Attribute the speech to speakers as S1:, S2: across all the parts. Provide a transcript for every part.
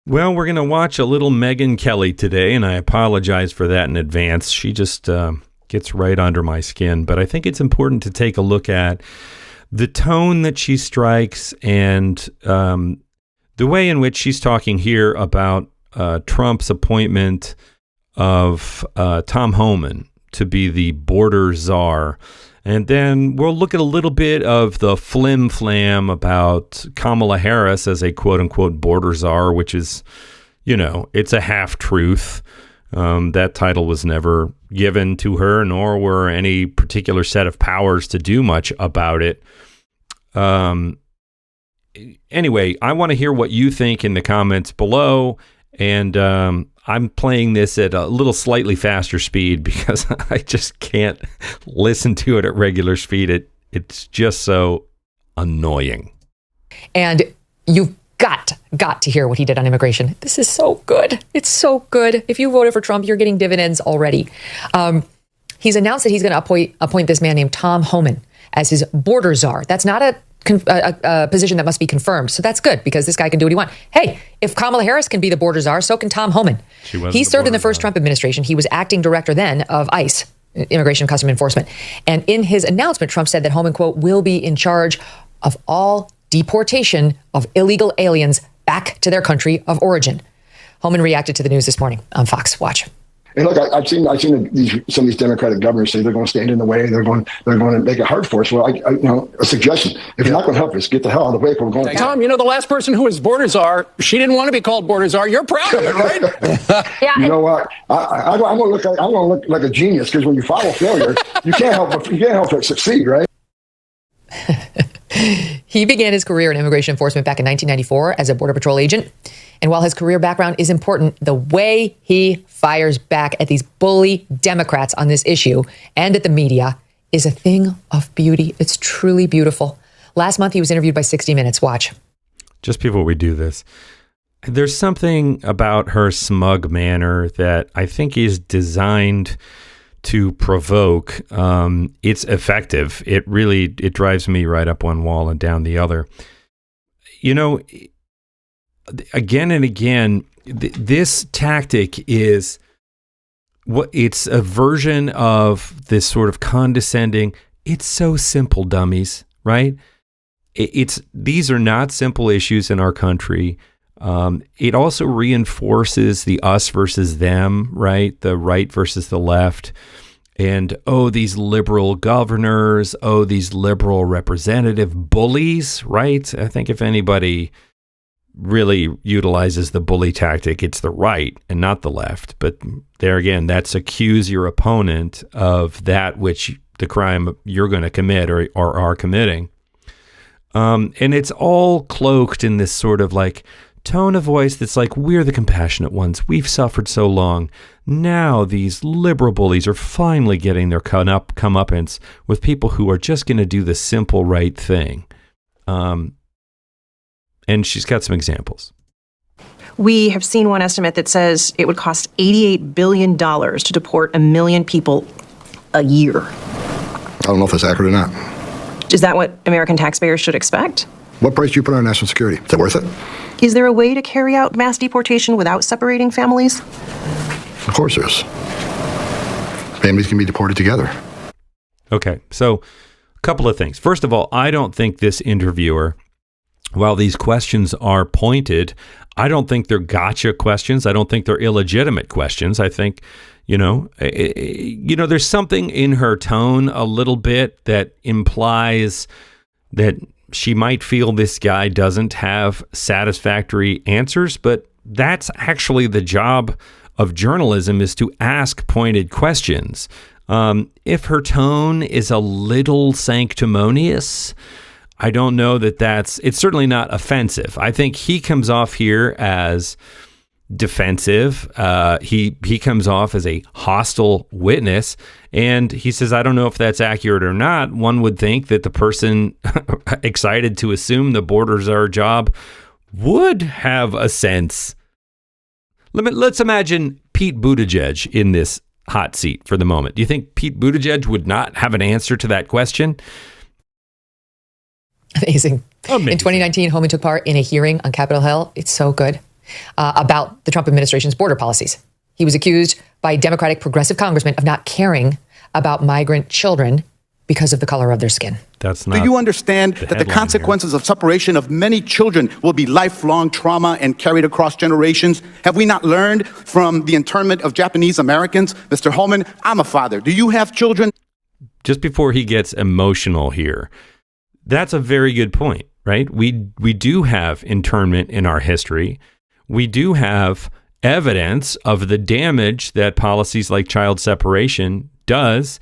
S1: Well, we're going to watch a little Megyn Kelly today, and I apologize for that in advance. She just gets right under my skin. But I think it's important to take a look at the tone that she strikes and the way in which she's talking here about Trump's appointment of Tom Homan to be the border czar. And then we'll look at a little bit of the flim-flam about Kamala Harris as a quote-unquote border czar, which is, it's a half-truth. That title was never given to her, nor were any particular set of powers to do much about it. Anyway, I want to hear what you think in the comments below, and I'm playing this at a little slightly faster speed because I just can't listen to it at regular speed. It's just so annoying. And
S2: you've got to hear what he did on immigration. This is so good. It's so good. If you voted for Trump, you're getting dividends already. He's announced that he's going to appoint this man named Tom Homan as his border czar. That's not a position that must be confirmed. So that's good because this guy can do what he wants. Hey, if Kamala Harris can be the border czar, so can Tom Homan. He served in the first Trump administration. He was acting director then of ICE, Immigration and Customs Enforcement. And in his announcement, Trump said that Homan, quote, will be in charge of all deportation of illegal aliens back to their country of origin. Homan reacted to the news this morning on Fox. Watch.
S3: And look, I've seen some of these Democratic governors say they're going to stand in the way. They're going to make it hard for us. Well, a suggestion: if you're not going to help us, get the hell out of the way. We're going.
S4: Tom, the last person who was border czar, she didn't want to be called border czar. You're proud of it, right?
S3: Yeah. You know what? I'm going to look like a genius because when you follow failure, you can't help but succeed, right?
S2: He began his career in immigration enforcement back in 1994 as a Border Patrol agent. And while his career background is important, the way he fires back at these bully Democrats on this issue and at the media is a thing of beauty. It's truly beautiful. Last month, he was interviewed by 60 Minutes. Watch. Just before we do this, there's something about her smug manner that I think is designed to provoke. It's effective. It drives me right up one wall and down the other. Again and again, this tactic is it's a version of this sort of condescending, it's so simple, dummies, right? These are not simple issues in our country. It also reinforces the us versus them, right? The right versus the left. And, these liberal governors, these liberal representative bullies, right? I think if anybody really utilizes the bully tactic, it's the right and not the left. But there again, that's accuse your opponent of that which the crime you're going to commit or are committing. And it's all cloaked in this sort of like tone of voice that's like, we're the compassionate ones. We've suffered so long. Now these liberal bullies are finally getting their comeuppance with people who are just going to do the simple right thing. And she's got some examples.
S5: We have seen one estimate that says it would cost $88 billion to deport 1 million people a year.
S3: I don't know if that's accurate or not.
S5: Is that what American taxpayers should expect?
S3: What price do you put on national security? Is it worth it?
S5: Is there a way to carry out mass deportation without separating families?
S3: Of course there is. Families can be deported together.
S1: Okay, so a couple of things. First of all, I don't think this interviewer, while these questions are pointed, I don't think they're gotcha questions. I don't think they're illegitimate questions. I think, there's something in her tone a little bit that implies that she might feel this guy doesn't have satisfactory answers, but that's actually the job of journalism, is to ask pointed questions. If her tone is a little sanctimonious, I don't know it's certainly not offensive. I think he comes off here as defensive. He comes off as a hostile witness, and he says, I don't know if that's accurate or not. One would think that the person excited to assume the border czar job would have a sense. Let's imagine Pete Buttigieg in this hot seat for the moment. Do you think Pete Buttigieg would not have an answer to that question?
S2: Amazing. In 2019, Homan took part in a hearing on Capitol Hill. It's so good.
S6: about the Trump administration's border policies. He was accused by Democratic progressive congressmen of not caring about migrant children because of the color of their skin.
S2: That's not.
S7: Do you understand that the consequences of separation of many children will be lifelong trauma and carried across generations? Have we not learned from the internment of Japanese Americans? Mr. Homan, I'm a father. Do you have children?
S2: Just before he gets emotional here, that's a very good point, right? We do have internment in our history. We do have evidence of the damage that policies like child separation does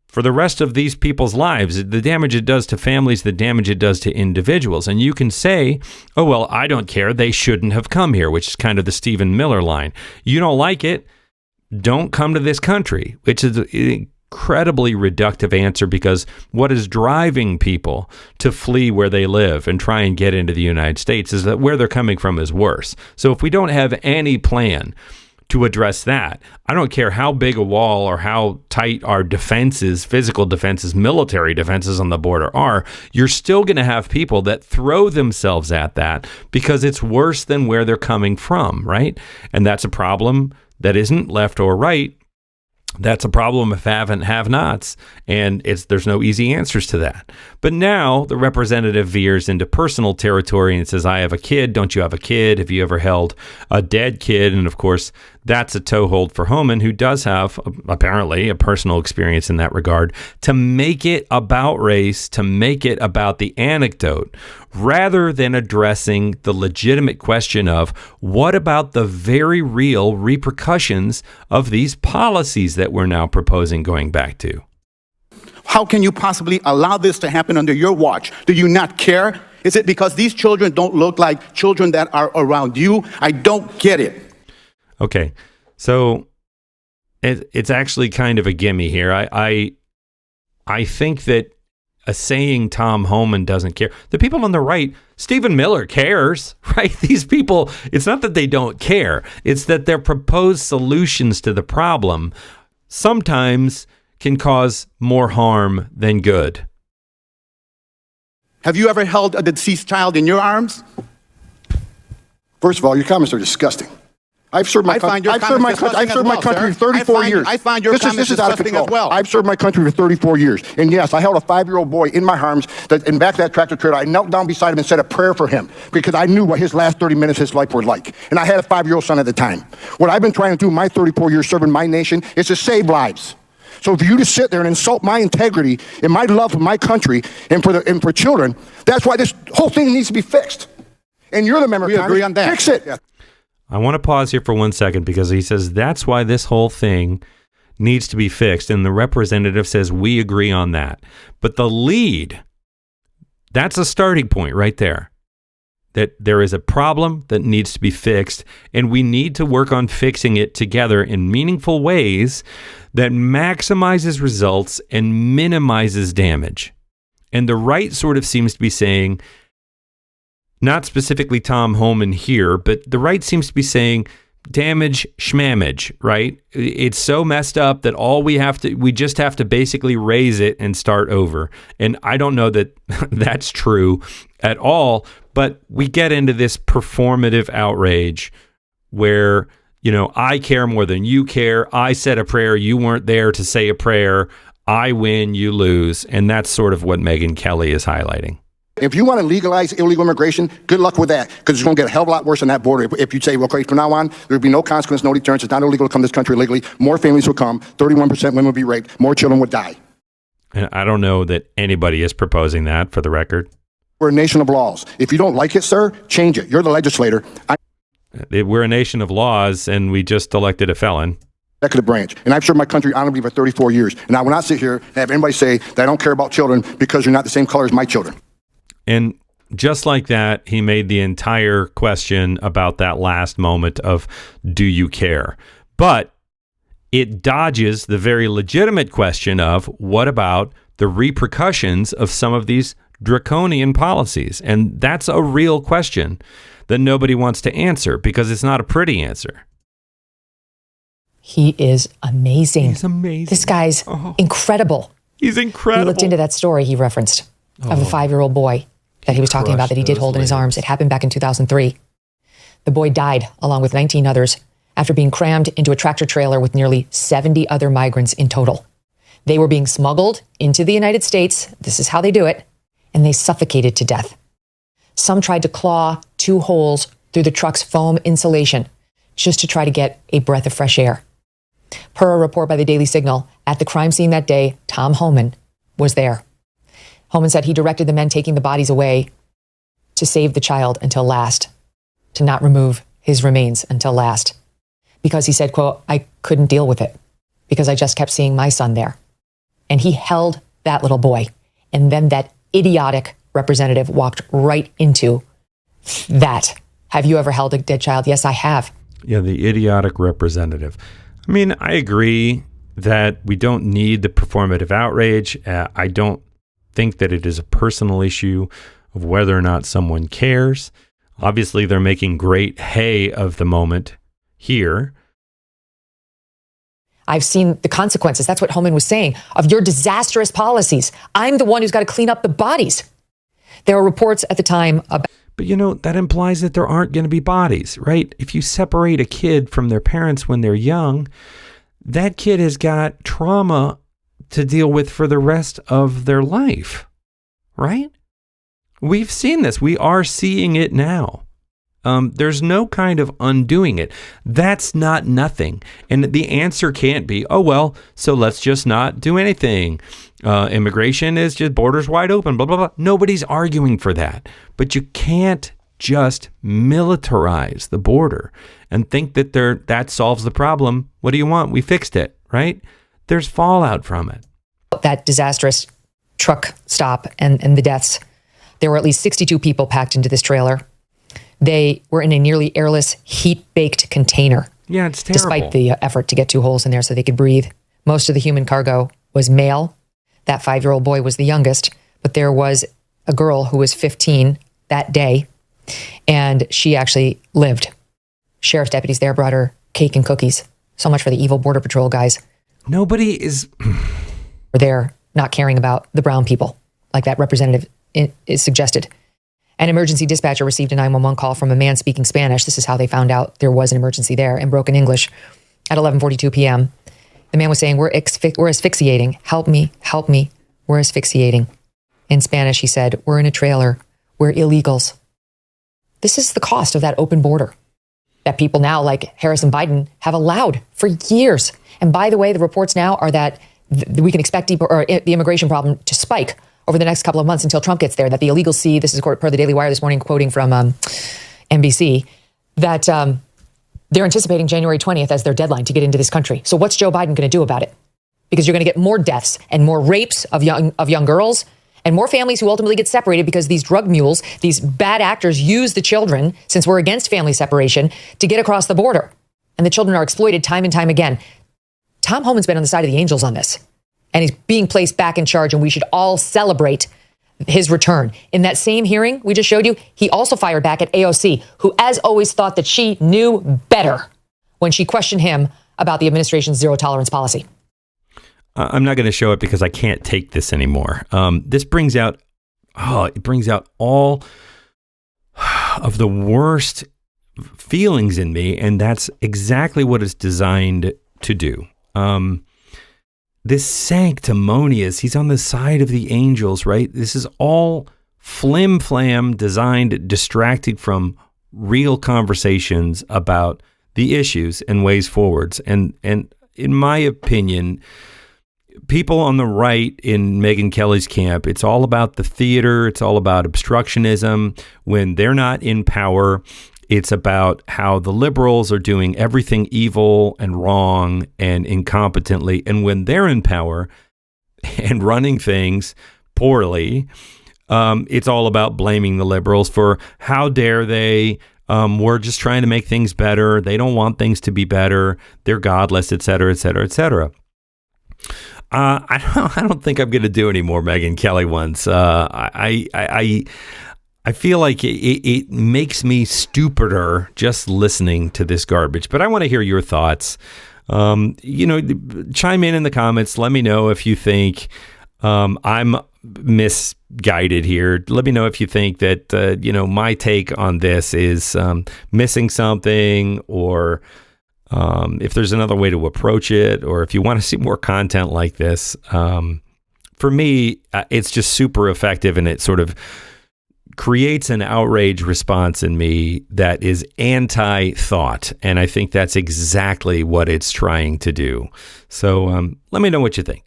S2: for the rest of these people's lives, the damage it does to families, the damage it does to individuals. And you can say, oh, well, I don't care. They shouldn't have come here, which is kind of the Stephen Miller line. You don't like it, don't come to this country, which is an incredibly reductive answer, because what is driving people to flee where they live and try and get into the United States is that where they're coming from is worse. So if we don't have any plan to address that, I don't care how big a wall or how tight our defenses, physical defenses, military defenses on the border are, you're still going to have people that throw themselves at that because it's worse than where they're coming from, right? And that's a problem that isn't left or right. That's a problem of have and have-nots, and there's no easy answers to that. But now the representative veers into personal territory and says, I have a kid. Don't you have a kid? Have you ever held a dead kid? And of course, that's a toehold for Homan, who does have apparently a personal experience in that regard, to make it about race, to make it about the anecdote, rather than addressing the legitimate question of what about the very real repercussions of these policies that we're now proposing going back to.
S7: How can you possibly allow this to happen under your watch? Do you not care? Is it because these children don't look like children that are around you? I don't get it.
S2: Okay, so it's actually kind of a gimme here. I think that saying Tom Homan doesn't care. The people on the right, Stephen Miller cares, right? These people, it's not that they don't care. It's that their proposed solutions to the problem sometimes can cause more harm than good.
S7: Have you ever held a deceased child in your arms?
S3: First of all, your comments are disgusting. I've served my country. I've served my country for 34 years.
S7: I find your comments disgusting as well.
S3: I've served my country for 34 years. And yes, I held a 5-year-old boy in my arms in back of that tractor trailer. I knelt down beside him and said a prayer for him because I knew what his last 30 minutes of his life were like. And I had a 5-year-old son at the time. What I've been trying to do in my 34 years serving my nation is to save lives. So for you to sit there and insult my integrity and my love for my country and for children, that's why this whole thing needs to be fixed. And you're the member of Congress.
S7: We agree on that.
S3: Fix it.
S2: I want to pause here for 1 second because he says that's why this whole thing needs to be fixed. And the representative says we agree on that. But the lead, that's a starting point right there. That there is a problem that needs to be fixed, and we need to work on fixing it together in meaningful ways that maximizes results and minimizes damage. And the right sort of seems to be saying, not specifically Tom Homan here, but the right seems to be saying damage schmamage, right? It's so messed up that we just have to basically raise it and start over. And I don't know that that's true at all, but we get into this performative outrage where, I care more than you care. I said a prayer. You weren't there to say a prayer. I win, you lose. And that's sort of what Megyn Kelly is highlighting.
S3: If you want to legalize illegal immigration, good luck with that, because it's going to get a hell of a lot worse on that border. If you say, okay, from now on, there'll be no consequence, no deterrence. It's not illegal to come to this country illegally. More families will come. 31% women will be raped. More children would die.
S2: And I don't know that anybody is proposing that, for the record.
S3: We're a nation of laws. If you don't like it, sir, change it. You're the legislator.
S2: We're a nation of laws, and we just elected a felon.
S3: Executive branch. And I've served my country honorably for 34 years. And I will not sit here and have anybody say that I don't care about children because you're not the same color as my children.
S2: And just like that, he made the entire question about that last moment of, do you care? But it dodges the very legitimate question of, what about the repercussions of some of these draconian policies? And that's a real question that nobody wants to answer because it's not a pretty answer.
S6: He is amazing.
S2: He's amazing.
S6: This guy's incredible.
S2: He's incredible.
S6: We looked into that story he referenced of a 5-year-old boy that he was talking about that he did hold in his arms. It happened back in 2003. The boy died along with 19 others after being crammed into a tractor trailer with nearly 70 other migrants in total. They were being smuggled into the United States. This is how they do it. And they suffocated to death. Some tried to claw 2 holes through the truck's foam insulation just to try to get a breath of fresh air. Per a report by the Daily Signal, at the crime scene that day, Tom Homan was there. Homan said he directed the men taking the bodies away to save the child until last, to not remove his remains until last. Because he said, quote, I couldn't deal with it because I just kept seeing my son there. And he held that little boy. And then that idiotic representative walked right into that. Have you ever held a dead child? Yes, I have.
S2: Yeah, the idiotic representative. I mean, I agree that we don't need the performative outrage. I don't think that it is a personal issue of whether or not someone cares. Obviously, they're making great hay of the moment here.
S6: I've seen the consequences. That's what Homan was saying, of your disastrous policies. I'm the one who's got to clean up the bodies. There were reports at the time about...
S2: But, you know, that implies that there aren't going to be bodies, right? If you separate a kid from their parents when they're young, that kid has got trauma to deal with for the rest of their life, right? We've seen this. We are seeing it now. There's no kind of undoing it. That's not nothing. And the answer can't be, oh, well, so let's just not do anything. Immigration is just borders wide open, blah, blah, blah. Nobody's arguing for that. But you can't just militarize the border and think that that solves the problem. What do you want? We fixed it, right? There's fallout from it.
S6: That disastrous truck stop and the deaths. There were at least 62 people packed into this trailer. They were in a nearly airless, heat-baked container.
S2: Yeah, it's terrible.
S6: Despite the effort to get 2 holes in there so they could breathe. Most of the human cargo was male. That 5-year-old boy was the youngest. But there was a girl who was 15 that day, and she actually lived. Sheriff's deputies there brought her cake and cookies. So much for the evil Border Patrol guys.
S2: Nobody is...
S6: We're there not caring about the brown people, like that representative is suggested. An emergency dispatcher received a 911 call from a man speaking Spanish. This is how they found out there was an emergency there, in broken English. At 11:42 p.m., the man was saying, we're asphyxiating. Help me, help me. We're asphyxiating. In Spanish, he said, we're in a trailer. We're illegals. This is the cost of that open border that people now, like Harris and Biden, have allowed for years. And by the way, the reports now are that we can expect the immigration problem to spike over the next couple of months until Trump gets there, that the illegals see, this is per the Daily Wire this morning, quoting from NBC, that they're anticipating January 20th as their deadline to get into this country. So what's Joe Biden going to do about it? Because you're going to get more deaths and more rapes of young girls and more families who ultimately get separated because these drug mules, these bad actors use the children, since we're against family separation, to get across the border. And the children are exploited time and time again. Tom Homan's been on the side of the angels on this. And he's being placed back in charge, and we should all celebrate his return. In that same hearing we just showed you, he also fired back at AOC, who, as always, thought that she knew better when she questioned him about the administration's zero-tolerance policy.
S2: I'm not going to show it because I can't take this anymore. This brings out all of the worst feelings in me, and that's exactly what it's designed to do. This sanctimonious, he's on the side of the angels, right? This is all flim-flam designed, distracting from real conversations about the issues and ways forwards. And in my opinion, people on the right in Megyn Kelly's camp, it's all about the theater. It's all about obstructionism. When they're not in power, it's about how the liberals are doing everything evil and wrong and incompetently. And when they're in power and running things poorly, it's all about blaming the liberals for how dare they. We're just trying to make things better. They don't want things to be better. They're godless, et cetera, et cetera, et cetera. I don't think I'm going to do any more Megyn Kelly ones. I feel like it makes me stupider just listening to this garbage. But I want to hear your thoughts. Chime in the comments. Let me know if you think I'm misguided here. Let me know if you think that, my take on this is missing something, or if there's another way to approach it, or if you want to see more content like this. For me, it's just super effective, and it sort of creates an outrage response in me that is anti-thought. And I think that's exactly what it's trying to do. So let me know what you think.